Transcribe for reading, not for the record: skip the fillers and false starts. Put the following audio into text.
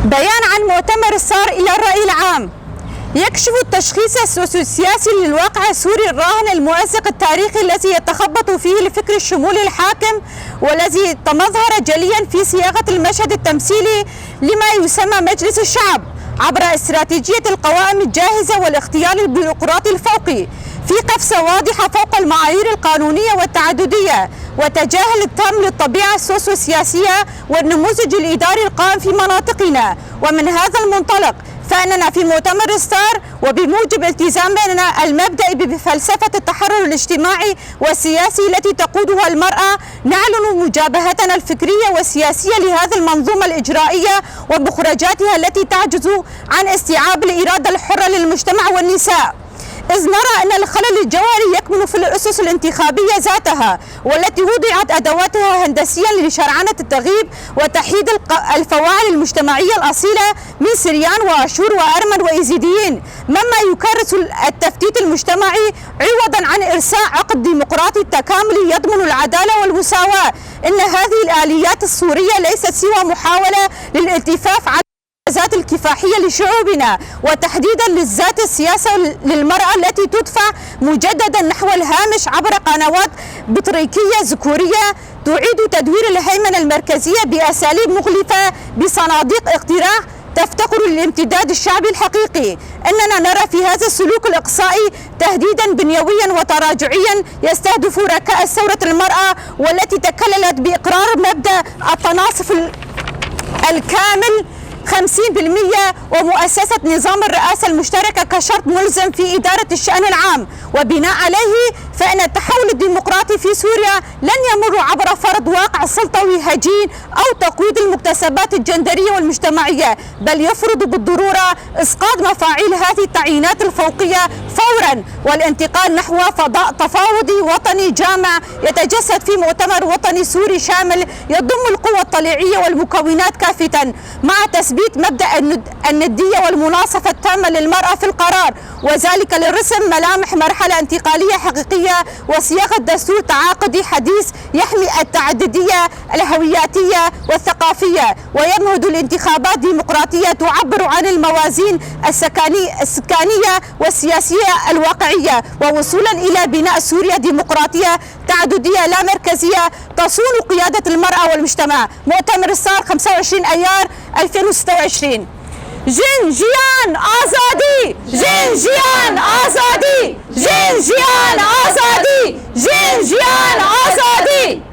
بيان عن مؤتمر الثار إلى الرأي العام يكشف التشخيص السياسي للواقع السوري الراهن المؤزق التاريخي الذي يتخبط فيه الفكر الشمولي الحاكم، والذي تمظهر جليا في صياغة المشهد التمثيلي لما يسمى مجلس الشعب عبر استراتيجية القوائم الجاهزة والاختيار البيروقراطي الفوقي في قفزة واضحة فوق المعايير القانونية والتعددية وتجاهل التام للطبيعة السوسياسية والنموذج الإداري القائم في مناطقنا. ومن هذا المنطلق فإننا في مؤتمر الثار وبموجب التزامنا المبدئي بفلسفة التحرر الاجتماعي والسياسي التي تقودها المرأة نعلن مجابهتنا الفكرية والسياسية لهذه المنظومة الإجرائية ومخرجاتها التي تعجز عن استيعاب الإرادة الحرة للمجتمع والنساء، إذ نرى أن الخلل الجوهري يكمن في الأسس الانتخابية ذاتها والتي وضعت أدواتها هندسيا لشرعنة التغييب وتحييد الفواعل المجتمعية الأصيلة من سريان وأشور وأرمن وإيزيديين، مما يكرس التفتيت المجتمعي عوضا عن إرساء عقد ديمقراطي تكاملي يضمن العدالة والمساواة. إن هذه الآليات السورية ليست سوى محاولة للالتفاف على الذات الكفاحية لشعوبنا وتحديدا للذات السياسة للمرأة التي تدفع مجددا نحو الهامش عبر قنوات بطريقية ذكورية تعيد تدوير الهيمنة المركزية بأساليب مغلفة بصناديق اقتراع تفتقر للامتداد الشعبي الحقيقي. إننا نرى في هذا السلوك الإقصائي تهديدا بنيويا وتراجعيا يستهدف ركائز ثورة المرأة والتي تكللت بإقرار مبدأ التناصف الكامل 50% ومؤسسة نظام الرئاسة المشتركة كشرط ملزم في إدارة الشأن العام، وبناء عليه فإن التحول الديمقراطي في سوريا لن يمر عبر فرض واقع سلطوي هجين أو تقويض المكتسبات الجندرية والمجتمعية، بل يفرض بالضرورة إسقاط مفاعيل هذه التعيينات الفوقية فورا والانتقال نحو فضاء تفاوضي وطني جامع يتجسد في مؤتمر وطني سوري شامل يضم القوى الطليعية والمكونات كافة مع تثبيت مبدأ الندية والمناصفة التامة للمرأة في القرار، وذلك لرسم ملامح مرحلة انتقالية حقيقية وصياغة دستور تعاقدي حديث يحمي التعددية الهوياتية والثقافية ويمهد الانتخابات ديمقراطية تعبر عن الموازين السكانية والسياسية الواقعية، ووصولا إلى بناء سوريا ديمقراطية تعددية لا مركزية تصون قيادة المرأة والمجتمع. مؤتمر الثار 25 أيار 2026. جنجيان آزادي، جنجيان آزادي، جنجيان آزادي، جنجيان آزادي.